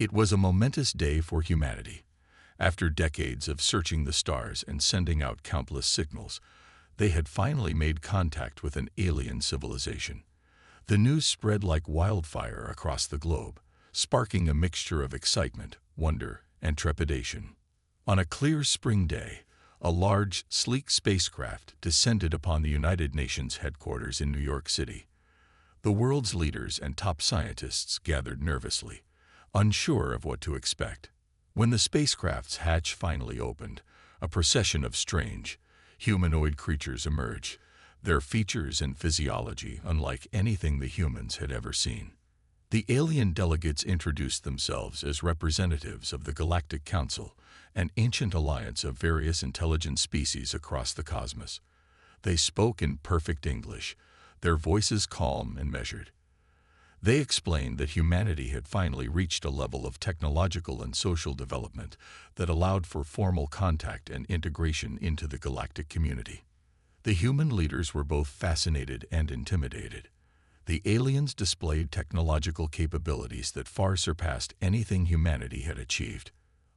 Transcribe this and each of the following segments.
It was a momentous day for humanity. After decades of searching the stars and sending out countless signals, they had finally made contact with an alien civilization. The news spread like wildfire across the globe, sparking a mixture of excitement, wonder, and trepidation. On a clear spring day, a large, sleek spacecraft descended upon the United Nations headquarters in New York City. The world's leaders and top scientists gathered nervously, unsure of what to expect. When the spacecraft's hatch finally opened, a procession of strange, humanoid creatures emerged, their features and physiology unlike anything the humans had ever seen. The alien delegates introduced themselves as representatives of the Galactic Council, an ancient alliance of various intelligent species across the cosmos. They spoke in perfect English, their voices calm and measured. They explained that humanity had finally reached a level of technological and social development that allowed for formal contact and integration into the galactic community. The human leaders were both fascinated and intimidated. The aliens displayed technological capabilities that far surpassed anything humanity had achieved.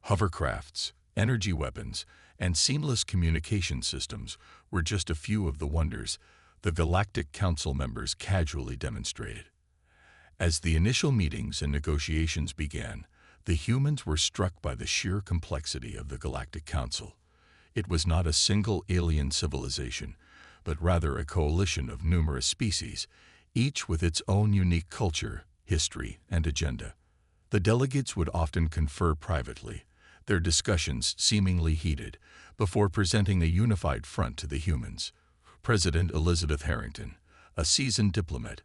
Hovercrafts, energy weapons, and seamless communication systems were just a few of the wonders the Galactic Council members casually demonstrated. As the initial meetings and negotiations began, the humans were struck by the sheer complexity of the Galactic Council. It was not a single alien civilization, but rather a coalition of numerous species, each with its own unique culture, history, and agenda. The delegates would often confer privately, their discussions seemingly heated, before presenting a unified front to the humans. President Elizabeth Harrington, a seasoned diplomat,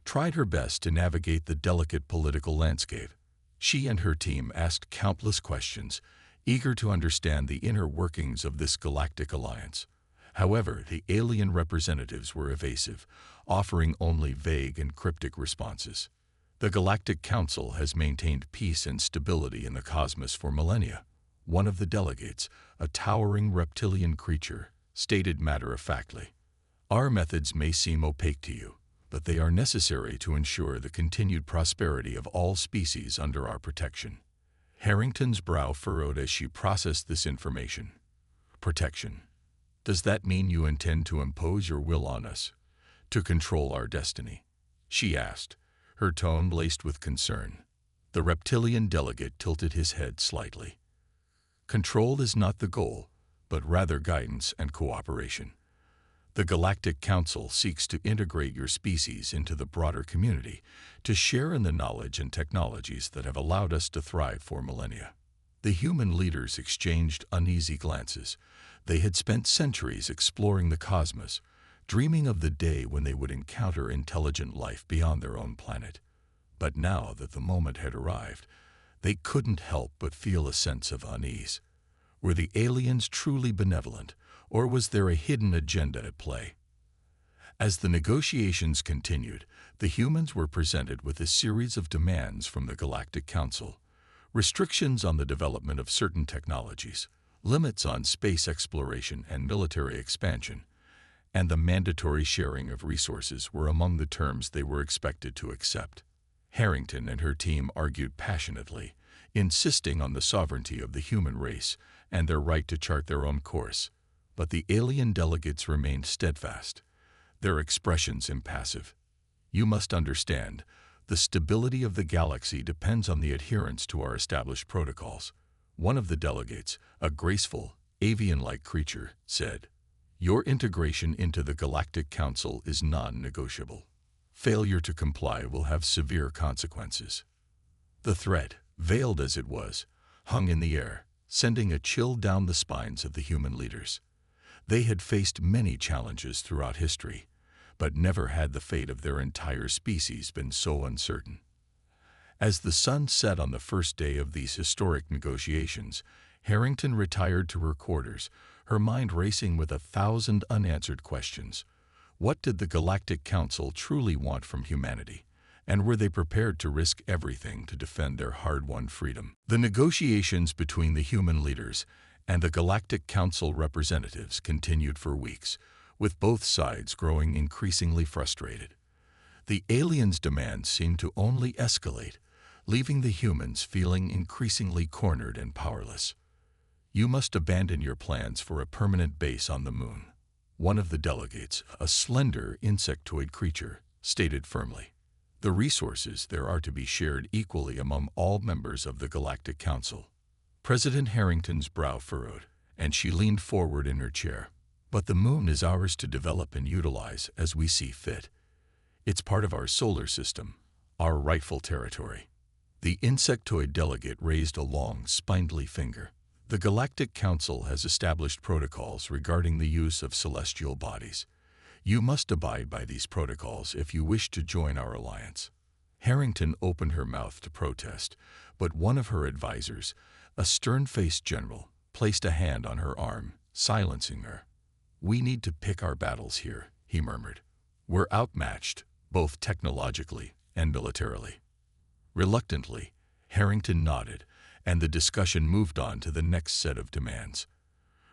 tried her best to navigate the delicate political landscape. She and her team asked countless questions, eager to understand the inner workings of this galactic alliance. However, the alien representatives were evasive, offering only vague and cryptic responses. The Galactic Council has maintained peace and stability in the cosmos for millennia. One of the delegates, a towering reptilian creature, stated matter-of-factly, "Our methods may seem opaque to you, but they are necessary to ensure the continued prosperity of all species under our protection." Harrington's brow furrowed as she processed this information. Protection. Does that mean you intend to impose your will on us, to control our destiny? She asked, her tone laced with concern. The reptilian delegate tilted his head slightly. Control is not the goal, but rather guidance and cooperation. The Galactic Council seeks to integrate your species into the broader community, to share in the knowledge and technologies that have allowed us to thrive for millennia. The human leaders exchanged uneasy glances. They had spent centuries exploring the cosmos, dreaming of the day when they would encounter intelligent life beyond their own planet. But now that the moment had arrived, they couldn't help but feel a sense of unease. Were the aliens truly benevolent, or was there a hidden agenda at play? As the negotiations continued, the humans were presented with a series of demands from the Galactic Council. Restrictions on the development of certain technologies, limits on space exploration and military expansion, and the mandatory sharing of resources were among the terms they were expected to accept. Harrington and her team argued passionately, insisting on the sovereignty of the human race and their right to chart their own course. But the alien delegates remained steadfast, their expressions impassive. "You must understand, the stability of the galaxy depends on the adherence to our established protocols." One of the delegates, a graceful, avian-like creature, said, "Your integration into the Galactic Council is non-negotiable. Failure to comply will have severe consequences." The threat, veiled as it was, hung in the air, sending a chill down the spines of the human leaders. They had faced many challenges throughout history, but never had the fate of their entire species been so uncertain. As the sun set on the first day of these historic negotiations, Harrington retired to her quarters, her mind racing with 1,000 unanswered questions. What did the Galactic Council truly want from humanity? And were they prepared to risk everything to defend their hard-won freedom? The negotiations between the human leaders and the Galactic Council representatives continued for weeks, with both sides growing increasingly frustrated. The aliens' demands seemed to only escalate. leaving the humans feeling increasingly cornered and powerless. "You must abandon your plans for a permanent base on the moon," one of the delegates, a slender insectoid creature, stated firmly. "The resources there are to be shared equally among all members of the Galactic Council." President Harrington's brow furrowed, and she leaned forward in her chair. "But the moon is ours to develop and utilize as we see fit. It's part of our solar system, our rightful territory." The insectoid delegate raised a long, spindly finger. "The Galactic Council has established protocols regarding the use of celestial bodies. You must abide by these protocols if you wish to join our alliance." Harrington opened her mouth to protest, but one of her advisors, a stern-faced general, placed a hand on her arm, silencing her. "We need to pick our battles here," he murmured. "We're outmatched, both technologically and militarily." Reluctantly, Harrington nodded, and the discussion moved on to the next set of demands.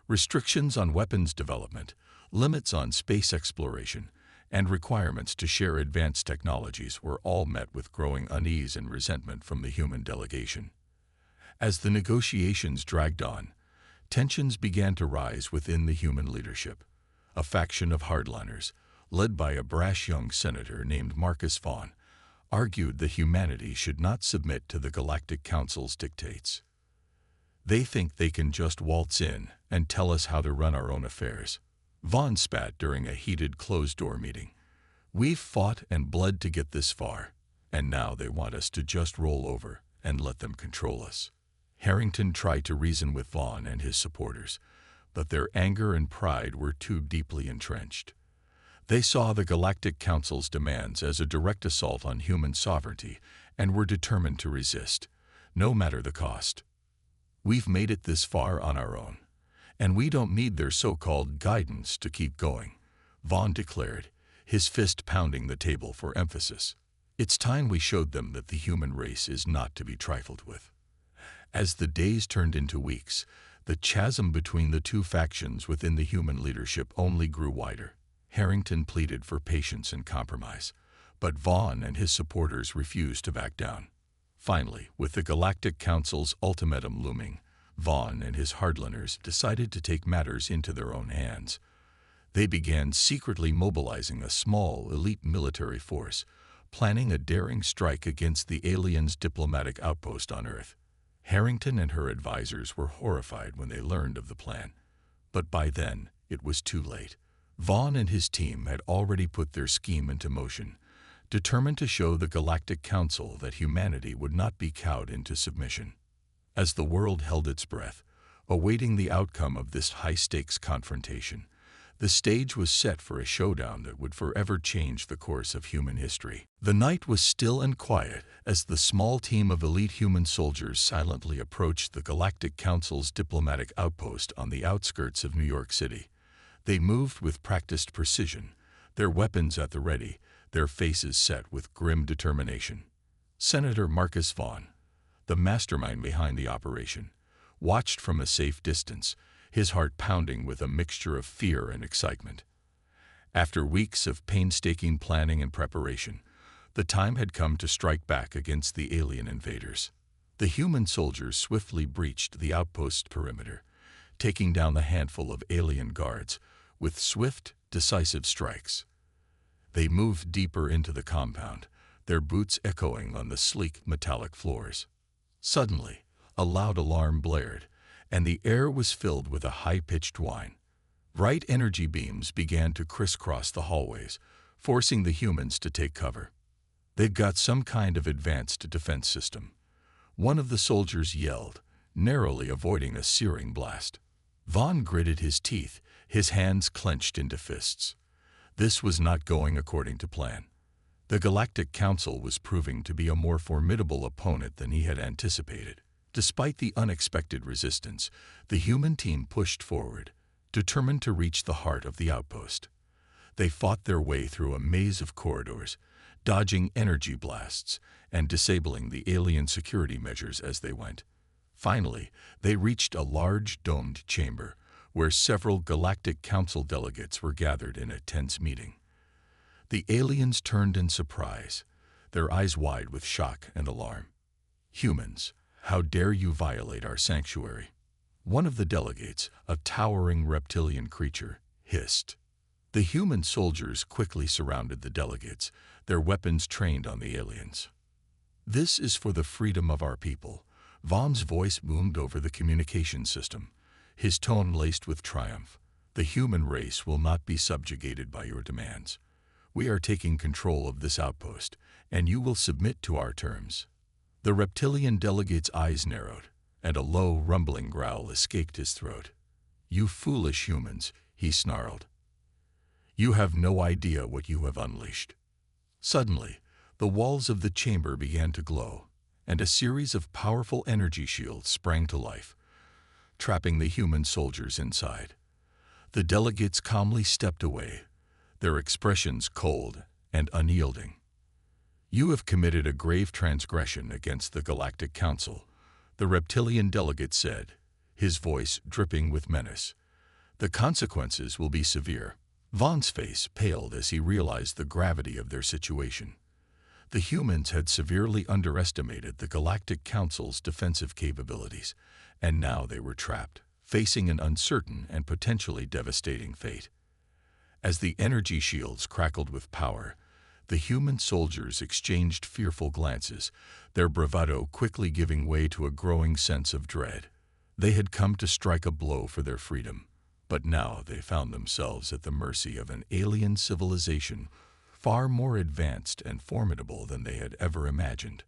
Restrictions on weapons development, limits on space exploration, and requirements to share advanced technologies were all met with growing unease and resentment from the human delegation. As the negotiations dragged on, tensions began to rise within the human leadership. A faction of hardliners, led by a brash young senator named Marcus Vaughn, argued that humanity should not submit to the Galactic Council's dictates. "They think they can just waltz in and tell us how to run our own affairs," Vaughn spat during a heated closed-door meeting. "We've fought and bled to get this far, and now they want us to just roll over and let them control us." Harrington tried to reason with Vaughn and his supporters, but their anger and pride were too deeply entrenched. They saw the Galactic Council's demands as a direct assault on human sovereignty and were determined to resist, no matter the cost. "We've made it this far on our own, and we don't need their so-called guidance to keep going," Vaughn declared, his fist pounding the table for emphasis. "It's time we showed them that the human race is not to be trifled with." As the days turned into weeks, the chasm between the two factions within the human leadership only grew wider. Harrington pleaded for patience and compromise, but Vaughn and his supporters refused to back down. Finally, with the Galactic Council's ultimatum looming, Vaughn and his hardliners decided to take matters into their own hands. They began secretly mobilizing a small, elite military force, planning a daring strike against the aliens' diplomatic outpost on Earth. Harrington and her advisors were horrified when they learned of the plan, but by then it was too late. Vaughn and his team had already put their scheme into motion, determined to show the Galactic Council that humanity would not be cowed into submission. As the world held its breath, awaiting the outcome of this high-stakes confrontation, the stage was set for a showdown that would forever change the course of human history. The night was still and quiet as the small team of elite human soldiers silently approached the Galactic Council's diplomatic outpost on the outskirts of New York City. They moved with practiced precision, their weapons at the ready, their faces set with grim determination. Senator Marcus Vaughn, the mastermind behind the operation, watched from a safe distance, his heart pounding with a mixture of fear and excitement. After weeks of painstaking planning and preparation, the time had come to strike back against the alien invaders. The human soldiers swiftly breached the outpost's perimeter, taking down the handful of alien guards with swift, decisive strikes. They moved deeper into the compound, their boots echoing on the sleek metallic floors. Suddenly, a loud alarm blared, and the air was filled with a high-pitched whine. Bright energy beams began to crisscross the hallways, forcing the humans to take cover. "They've got some kind of advanced defense system," one of the soldiers yelled, narrowly avoiding a searing blast. Vaughn gritted his teeth, his hands clenched into fists. This was not going according to plan. The Galactic Council was proving to be a more formidable opponent than he had anticipated. Despite the unexpected resistance, the human team pushed forward, determined to reach the heart of the outpost. They fought their way through a maze of corridors, dodging energy blasts and disabling the alien security measures as they went. Finally, they reached a large domed chamber where several Galactic Council delegates were gathered in a tense meeting. The aliens turned in surprise, their eyes wide with shock and alarm. "Humans, how dare you violate our sanctuary?" One of the delegates, a towering reptilian creature, hissed. The human soldiers quickly surrounded the delegates, their weapons trained on the aliens. "This is for the freedom of our people." Vaughn's voice boomed over the communication system, his tone laced with triumph. "The human race will not be subjugated by your demands. We are taking control of this outpost, and you will submit to our terms." The reptilian delegate's eyes narrowed, and a low, rumbling growl escaped his throat. "You foolish humans," he snarled. "You have no idea what you have unleashed." Suddenly, the walls of the chamber began to glow, and a series of powerful energy shields sprang to life, trapping the human soldiers inside. The delegates calmly stepped away, their expressions cold and unyielding. "You have committed a grave transgression against the Galactic Council," the reptilian delegate said, his voice dripping with menace. "The consequences will be severe." Vaughn's face paled as he realized the gravity of their situation. The humans had severely underestimated the Galactic Council's defensive capabilities, and now they were trapped, facing an uncertain and potentially devastating fate. As the energy shields crackled with power, the human soldiers exchanged fearful glances, their bravado quickly giving way to a growing sense of dread. They had come to strike a blow for their freedom, but now they found themselves at the mercy of an alien civilization far more advanced and formidable than they had ever imagined.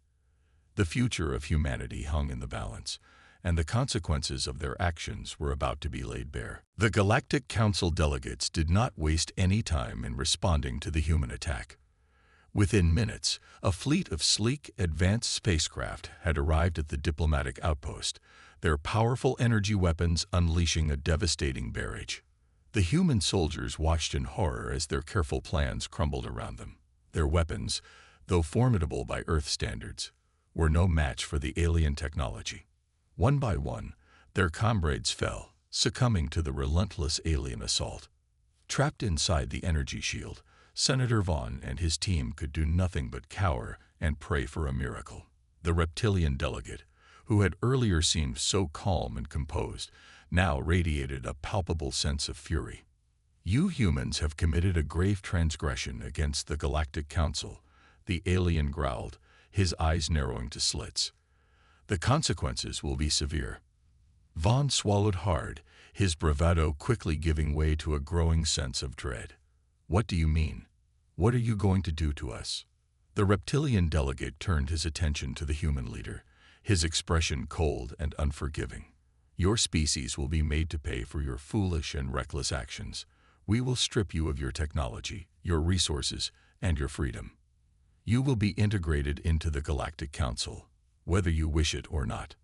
The future of humanity hung in the balance, and the consequences of their actions were about to be laid bare. The Galactic Council delegates did not waste any time in responding to the human attack. Within minutes, a fleet of sleek, advanced spacecraft had arrived at the diplomatic outpost, their powerful energy weapons unleashing a devastating barrage. The human soldiers watched in horror as their careful plans crumbled around them. Their weapons, though formidable by Earth standards, were no match for the alien technology. One by one, their comrades fell, succumbing to the relentless alien assault. Trapped inside the energy shield, Senator Vaughn and his team could do nothing but cower and pray for a miracle. The reptilian delegate, who had earlier seemed so calm and composed, now radiated a palpable sense of fury. "You humans have committed a grave transgression against the Galactic Council," the alien growled, his eyes narrowing to slits. "The consequences will be severe." Vaughn swallowed hard, his bravado quickly giving way to a growing sense of dread. "What do you mean? What are you going to do to us?" The reptilian delegate turned his attention to the human leader, his expression cold and unforgiving. "Your species will be made to pay for your foolish and reckless actions. We will strip you of your technology, your resources, and your freedom. You will be integrated into the Galactic Council, whether you wish it or not."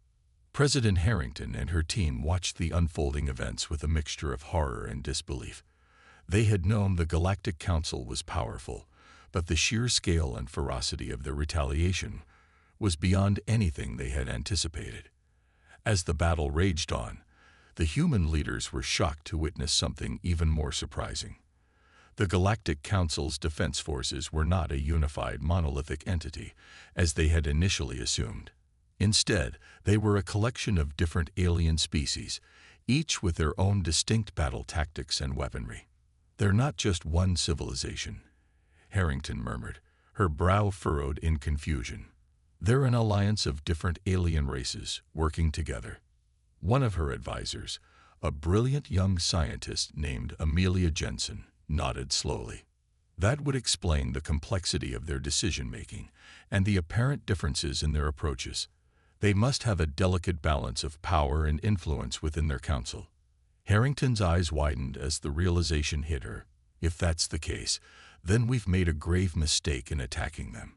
President Harrington and her team watched the unfolding events with a mixture of horror and disbelief. They had known the Galactic Council was powerful, but the sheer scale and ferocity of their retaliation was beyond anything they had anticipated. As the battle raged on, the human leaders were shocked to witness something even more surprising. The Galactic Council's defense forces were not a unified monolithic entity, as they had initially assumed. Instead, they were a collection of different alien species, each with their own distinct battle tactics and weaponry. "They're not just one civilization," Harrington murmured, her brow furrowed in confusion. "They're an alliance of different alien races working together." One of her advisors, a brilliant young scientist named Amelia Jensen, nodded slowly. That would explain the complexity of their decision-making and the apparent differences in their approaches. They must have a delicate balance of power and influence within their council. Harrington's eyes widened as the realization hit her. If that's the case, then we've made a grave mistake in attacking them.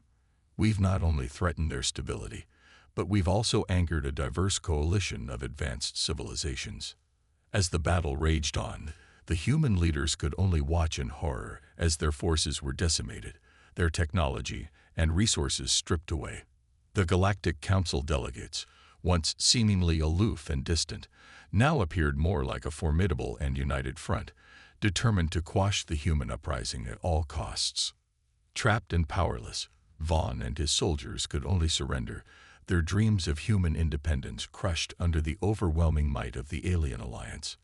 We've not only threatened their stability, but we've also angered a diverse coalition of advanced civilizations. As the battle raged on, the human leaders could only watch in horror as their forces were decimated, their technology and resources stripped away. The Galactic Council delegates, once seemingly aloof and distant, now appeared more like a formidable and united front, determined to quash the human uprising at all costs. Trapped and powerless, Vaughn and his soldiers could only surrender, their dreams of human independence crushed under the overwhelming might of the alien alliance.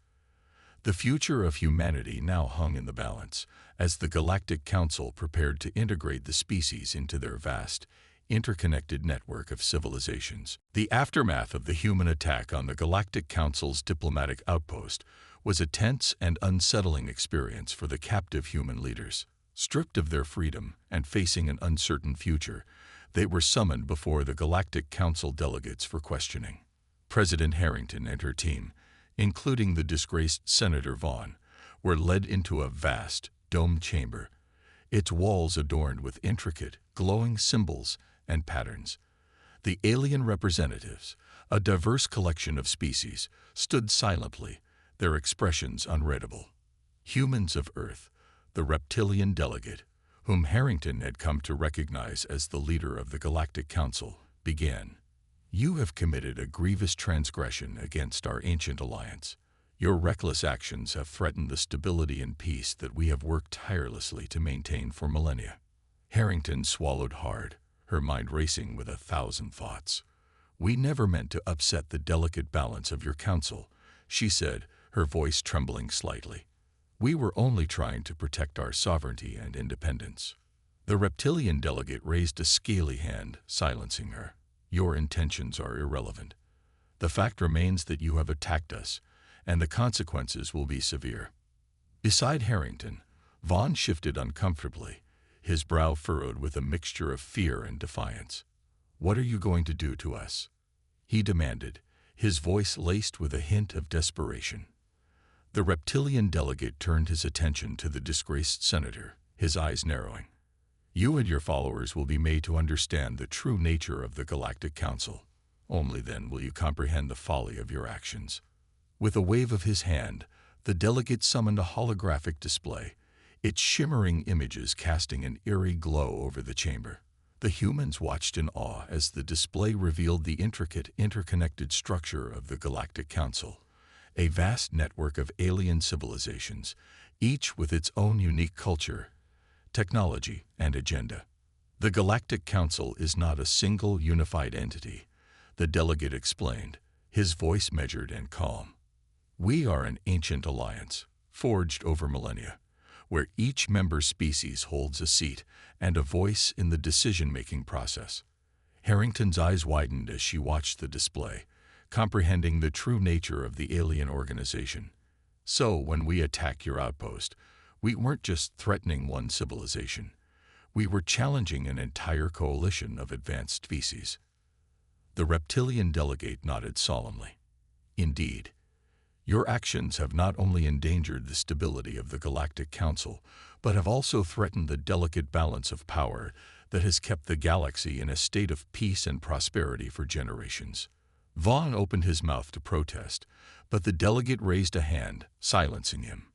The future of humanity now hung in the balance, as the Galactic Council prepared to integrate the species into their vast, interconnected network of civilizations. The aftermath of the human attack on the Galactic Council's diplomatic outpost was a tense and unsettling experience for the captive human leaders. Stripped of their freedom and facing an uncertain future, they were summoned before the Galactic Council delegates for questioning. President Harrington and her team, including the disgraced Senator Vaughn, were led into a vast, domed chamber, its walls adorned with intricate, glowing symbols and patterns. The alien representatives, a diverse collection of species, stood silently, their expressions unreadable. Humans of Earth, the reptilian delegate, whom Harrington had come to recognize as the leader of the Galactic Council, began. "You have committed a grievous transgression against our ancient alliance. Your reckless actions have threatened the stability and peace that we have worked tirelessly to maintain for millennia." Harrington swallowed hard, her mind racing with 1,000 thoughts. "We never meant to upset the delicate balance of your council," she said, her voice trembling slightly. "We were only trying to protect our sovereignty and independence." The reptilian delegate raised a scaly hand, silencing her. "Your intentions are irrelevant. The fact remains that you have attacked us, and the consequences will be severe." Beside Harrington, Vaughn shifted uncomfortably, his brow furrowed with a mixture of fear and defiance. "What are you going to do to us?" he demanded, his voice laced with a hint of desperation. The reptilian delegate turned his attention to the disgraced senator, his eyes narrowing. "You and your followers will be made to understand the true nature of the Galactic Council. Only then will you comprehend the folly of your actions." With a wave of his hand, the delegate summoned a holographic display, its shimmering images casting an eerie glow over the chamber. The humans watched in awe as the display revealed the intricate, interconnected structure of the Galactic Council, a vast network of alien civilizations, each with its own unique culture, technology, and agenda. "The Galactic Council is not a single unified entity," the delegate explained, his voice measured and calm. "We are an ancient alliance, forged over millennia, where each member species holds a seat and a voice in the decision-making process." Harrington's eyes widened as she watched the display, comprehending the true nature of the alien organization. "So, when we attack your outpost, we weren't just threatening one civilization. We were challenging an entire coalition of advanced species." The reptilian delegate nodded solemnly. "Indeed. Your actions have not only endangered the stability of the Galactic Council, but have also threatened the delicate balance of power that has kept the galaxy in a state of peace and prosperity for generations." Vaughn opened his mouth to protest, but the delegate raised a hand, silencing him.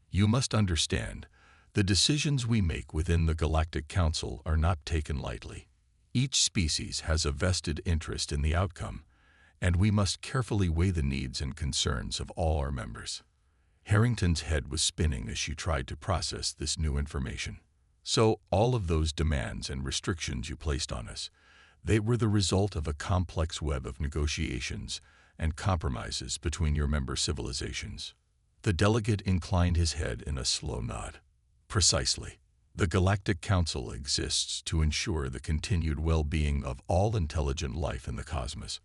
"You must understand, the decisions we make within the Galactic Council are not taken lightly. Each species has a vested interest in the outcome, and we must carefully weigh the needs and concerns of all our members." Harrington's head was spinning as she tried to process this new information. "So, all of those demands and restrictions you placed on us, they were the result of a complex web of negotiations and compromises between your member civilizations." The delegate inclined his head in a slow nod. "Precisely. The Galactic Council exists to ensure the continued well-being of all intelligent life in the cosmos.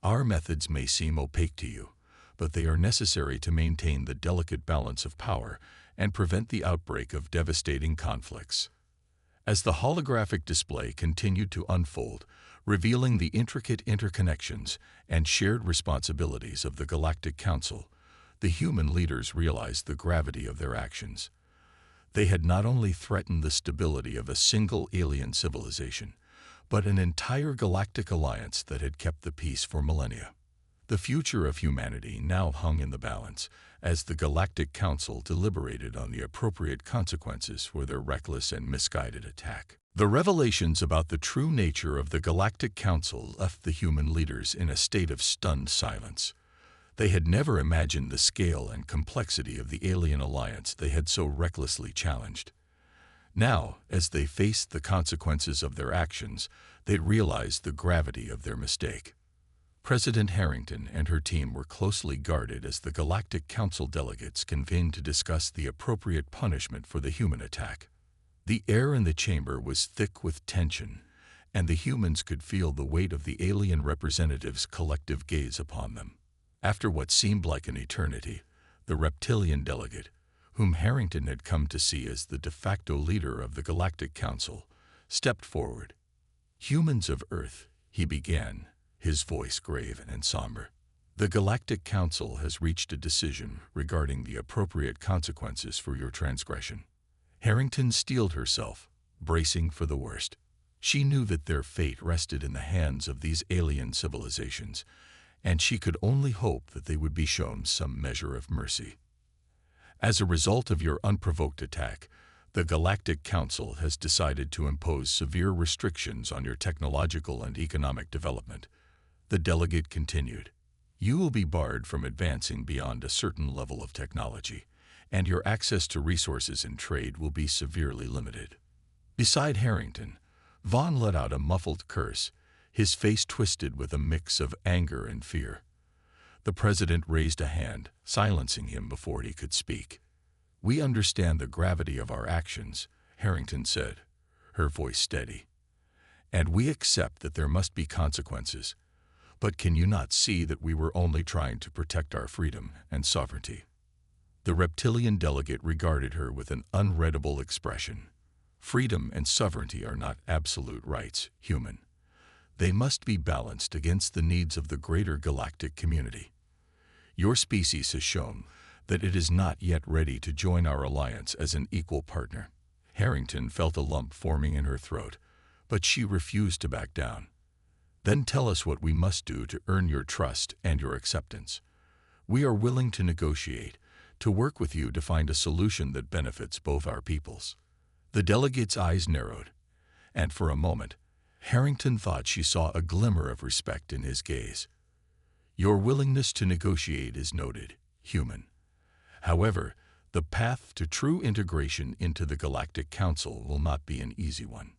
Our methods may seem opaque to you, but they are necessary to maintain the delicate balance of power and prevent the outbreak of devastating conflicts." As the holographic display continued to unfold, revealing the intricate interconnections and shared responsibilities of the Galactic Council, the human leaders realized the gravity of their actions. They had not only threatened the stability of a single alien civilization, but an entire galactic alliance that had kept the peace for millennia. The future of humanity now hung in the balance as the Galactic Council deliberated on the appropriate consequences for their reckless and misguided attack. The revelations about the true nature of the Galactic Council left the human leaders in a state of stunned silence. They had never imagined the scale and complexity of the alien alliance they had so recklessly challenged. Now, as they faced the consequences of their actions, they realized the gravity of their mistake. President Harrington and her team were closely guarded as the Galactic Council delegates convened to discuss the appropriate punishment for the human attack. The air in the chamber was thick with tension, and the humans could feel the weight of the alien representatives' collective gaze upon them. After what seemed like an eternity, the reptilian delegate, whom Harrington had come to see as the de facto leader of the Galactic Council, stepped forward. "Humans of Earth," he began, his voice grave and somber. "The Galactic Council has reached a decision regarding the appropriate consequences for your transgression." Harrington steeled herself, bracing for the worst. She knew that their fate rested in the hands of these alien civilizations, and she could only hope that they would be shown some measure of mercy. "As a result of your unprovoked attack, the Galactic Council has decided to impose severe restrictions on your technological and economic development," the delegate continued. "You will be barred from advancing beyond a certain level of technology, and your access to resources and trade will be severely limited." Beside Harrington, Vaughn let out a muffled curse, his face twisted with a mix of anger and fear. The president raised a hand, silencing him before he could speak. "We understand the gravity of our actions," Harrington said, her voice steady. "And we accept that there must be consequences. But can you not see that we were only trying to protect our freedom and sovereignty?" The reptilian delegate regarded her with an unreadable expression. "Freedom and sovereignty are not absolute rights, human. They must be balanced against the needs of the greater galactic community. Your species has shown that it is not yet ready to join our alliance as an equal partner." Harrington felt a lump forming in her throat, but she refused to back down. "Then tell us what we must do to earn your trust and your acceptance. We are willing to negotiate, to work with you to find a solution that benefits both our peoples." The delegate's eyes narrowed, and for a moment, Harrington thought she saw a glimmer of respect in his gaze. "Your willingness to negotiate is noted, human. However, the path to true integration into the Galactic Council will not be an easy one."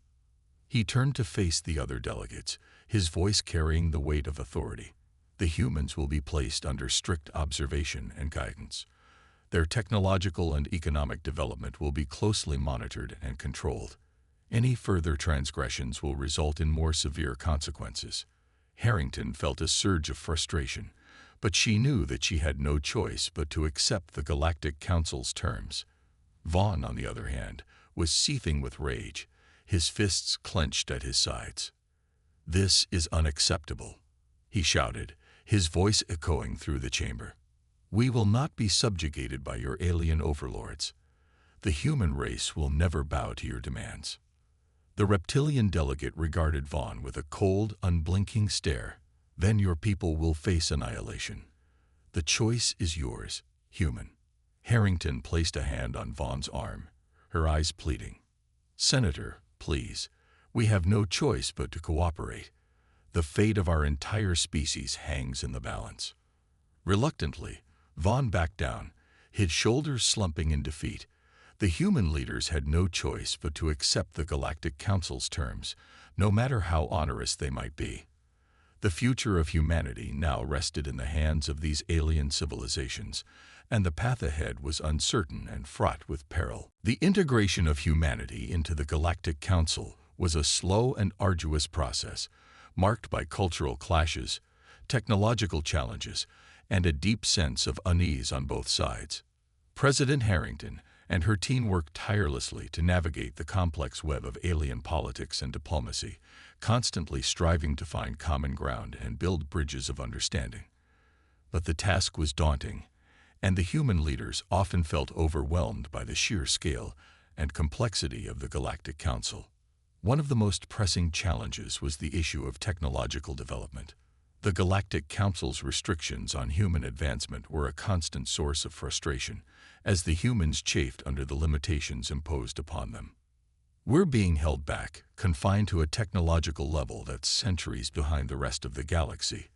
He turned to face the other delegates, his voice carrying the weight of authority. "The humans will be placed under strict observation and guidance. Their technological and economic development will be closely monitored and controlled. Any further transgressions will result in more severe consequences." Harrington felt a surge of frustration, but she knew that she had no choice but to accept the Galactic Council's terms. Vaughn, on the other hand, was seething with rage, his fists clenched at his sides. "This is unacceptable," he shouted, his voice echoing through the chamber. "We will not be subjugated by your alien overlords. The human race will never bow to your demands." The reptilian delegate regarded Vaughn with a cold, unblinking stare. "Then your people will face annihilation. The choice is yours, human." Harrington placed a hand on Vaughn's arm, her eyes pleading. "Senator, please, we have no choice but to cooperate. The fate of our entire species hangs in the balance." Reluctantly, Vaughn backed down, his shoulders slumping in defeat. The human leaders had no choice but to accept the Galactic Council's terms, no matter how onerous they might be. The future of humanity now rested in the hands of these alien civilizations, and the path ahead was uncertain and fraught with peril. The integration of humanity into the Galactic Council was a slow and arduous process, marked by cultural clashes, technological challenges, and a deep sense of unease on both sides. President Harrington and her team worked tirelessly to navigate the complex web of alien politics and diplomacy, constantly striving to find common ground and build bridges of understanding. But the task was daunting, and the human leaders often felt overwhelmed by the sheer scale and complexity of the Galactic Council. One of the most pressing challenges was the issue of technological development. The Galactic Council's restrictions on human advancement were a constant source of frustration, as the humans chafed under the limitations imposed upon them. "We're being held back, confined to a technological level that's centuries behind the rest of the galaxy,"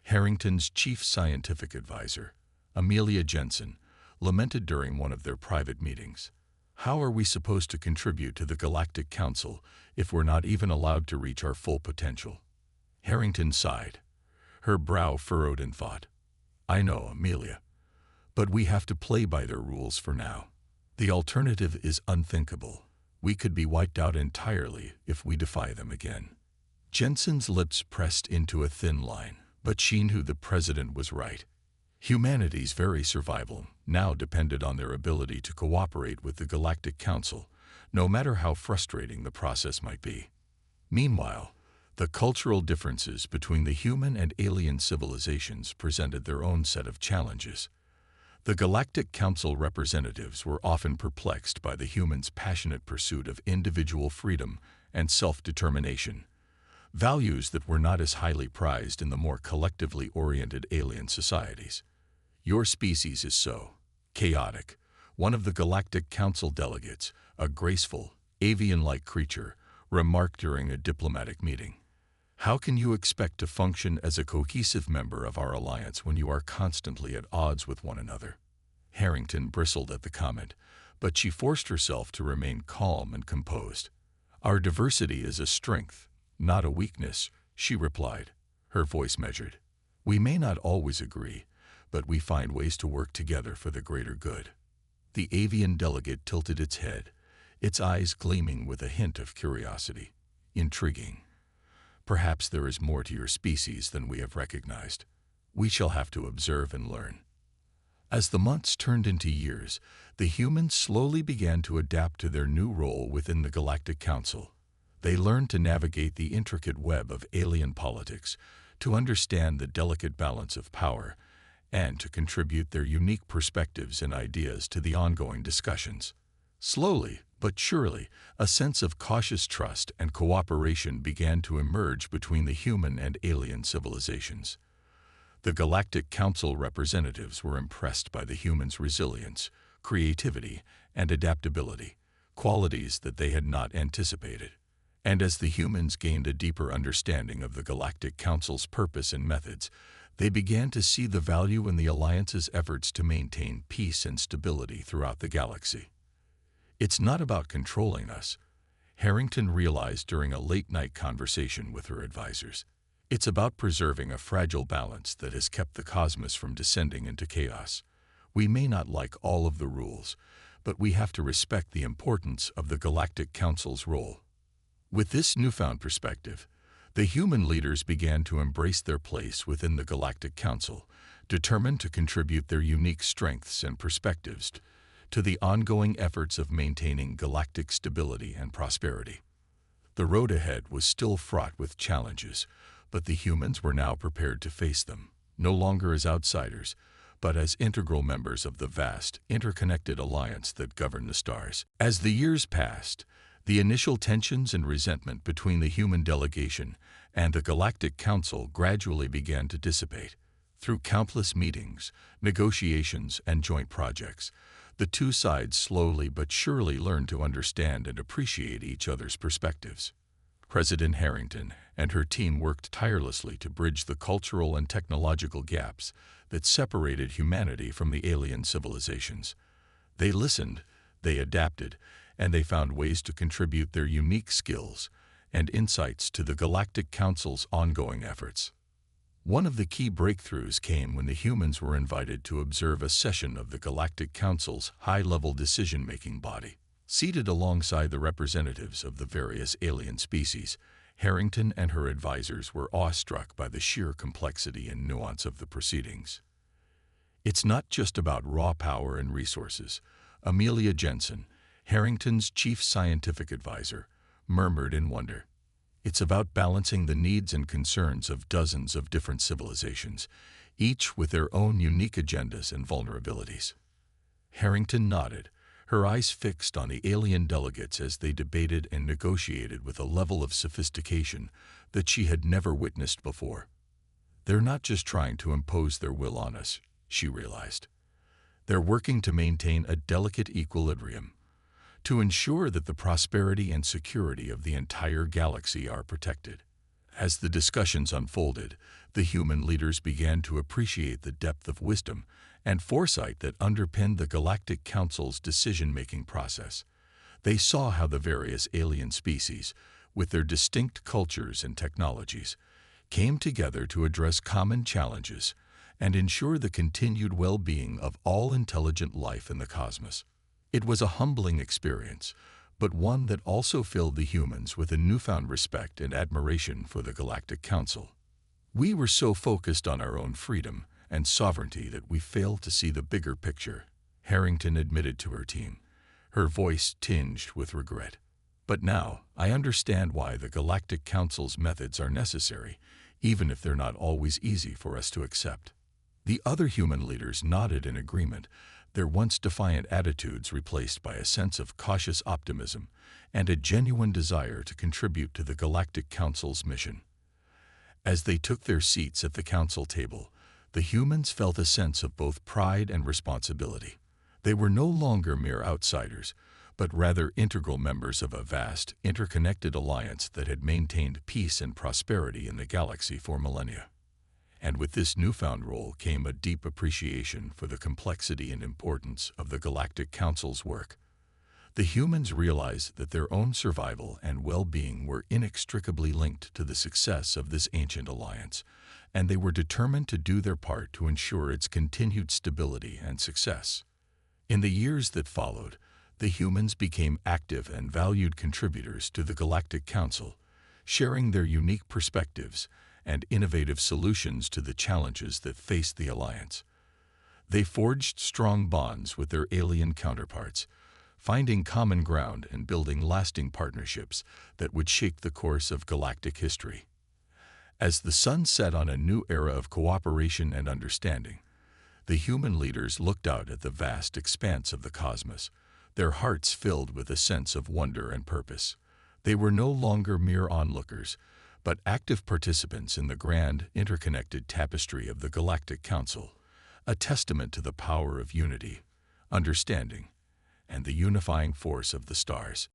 Harrington's chief scientific advisor, Amelia Jensen, lamented during one of their private meetings. How are we supposed to contribute to the Galactic Council if we're not even allowed to reach our full potential? Harrington sighed, her brow furrowed in thought. I know, Amelia, but we have to play by their rules for now. The alternative is unthinkable. We could be wiped out entirely if we defy them again. Jensen's lips pressed into a thin line, but she knew the president was right. Humanity's very survival now depended on their ability to cooperate with the Galactic Council, no matter how frustrating the process might be. Meanwhile, the cultural differences between the human and alien civilizations presented their own set of challenges. The Galactic Council representatives were often perplexed by the humans' passionate pursuit of individual freedom and self-determination, values that were not as highly prized in the more collectively oriented alien societies. Your species is so chaotic, one of the Galactic Council delegates, a graceful, avian-like creature, remarked during a diplomatic meeting. How can you expect to function as a cohesive member of our alliance when you are constantly at odds with one another? Harrington bristled at the comment, but she forced herself to remain calm and composed. Our diversity is a strength, not a weakness, she replied, her voice measured. We may not always agree, but we find ways to work together for the greater good. The avian delegate tilted its head, its eyes gleaming with a hint of curiosity. Intriguing. Perhaps there is more to your species than we have recognized. We shall have to observe and learn. As the months turned into years, the humans slowly began to adapt to their new role within the Galactic Council. They learned to navigate the intricate web of alien politics, to understand the delicate balance of power, and to contribute their unique perspectives and ideas to the ongoing discussions. Slowly, but surely, a sense of cautious trust and cooperation began to emerge between the human and alien civilizations. The Galactic Council representatives were impressed by the humans' resilience, creativity, and adaptability, qualities that they had not anticipated. And as the humans gained a deeper understanding of the Galactic Council's purpose and methods, they began to see the value in the Alliance's efforts to maintain peace and stability throughout the galaxy. It's not about controlling us, Harrington realized during a late-night conversation with her advisors. It's about preserving a fragile balance that has kept the cosmos from descending into chaos. We may not like all of the rules, but we have to respect the importance of the Galactic Council's role. With this newfound perspective, the human leaders began to embrace their place within the Galactic Council, determined to contribute their unique strengths and perspectives to the ongoing efforts of maintaining galactic stability and prosperity. The road ahead was still fraught with challenges, but the humans were now prepared to face them, no longer as outsiders, but as integral members of the vast, interconnected alliance that governed the stars. As the years passed, the initial tensions and resentment between the human delegation and the Galactic Council gradually began to dissipate. Through countless meetings, negotiations, and joint projects, the two sides slowly but surely learned to understand and appreciate each other's perspectives. President Harrington and her team worked tirelessly to bridge the cultural and technological gaps that separated humanity from the alien civilizations. They listened, they adapted, and they found ways to contribute their unique skills and insights to the Galactic Council's ongoing efforts. One of the key breakthroughs came when the humans were invited to observe a session of the Galactic Council's high-level decision-making body. Seated alongside the representatives of the various alien species, Harrington and her advisors were awestruck by the sheer complexity and nuance of the proceedings. It's not just about raw power and resources, Amelia Jensen, Harrington's chief scientific advisor, murmured in wonder. It's about balancing the needs and concerns of dozens of different civilizations, each with their own unique agendas and vulnerabilities. Harrington nodded, her eyes fixed on the alien delegates as they debated and negotiated with a level of sophistication that she had never witnessed before. They're not just trying to impose their will on us, she realized. They're working to maintain a delicate equilibrium, to ensure that the prosperity and security of the entire galaxy are protected. As the discussions unfolded, the human leaders began to appreciate the depth of wisdom and foresight that underpinned the Galactic Council's decision-making process. They saw how the various alien species, with their distinct cultures and technologies, came together to address common challenges and ensure the continued well-being of all intelligent life in the cosmos. It was a humbling experience, but one that also filled the humans with a newfound respect and admiration for the Galactic Council. We were so focused on our own freedom and sovereignty that we failed to see the bigger picture, Harrington admitted to her team, her voice tinged with regret. But now, I understand why the Galactic Council's methods are necessary, even if they're not always easy for us to accept. The other human leaders nodded in agreement, their once defiant attitudes replaced by a sense of cautious optimism and a genuine desire to contribute to the Galactic Council's mission. As they took their seats at the council table, the humans felt a sense of both pride and responsibility. They were no longer mere outsiders, but rather integral members of a vast, interconnected alliance that had maintained peace and prosperity in the galaxy for millennia. And with this newfound role came a deep appreciation for the complexity and importance of the Galactic Council's work. The humans realized that their own survival and well-being were inextricably linked to the success of this ancient alliance, and they were determined to do their part to ensure its continued stability and success. In the years that followed, the humans became active and valued contributors to the Galactic Council, sharing their unique perspectives and innovative solutions to the challenges that faced the Alliance. They forged strong bonds with their alien counterparts, finding common ground and building lasting partnerships that would shape the course of galactic history. As the sun set on a new era of cooperation and understanding, the human leaders looked out at the vast expanse of the cosmos, their hearts filled with a sense of wonder and purpose. They were no longer mere onlookers, but active participants in the grand, interconnected tapestry of the Galactic Council, a testament to the power of unity, understanding, and the unifying force of the stars.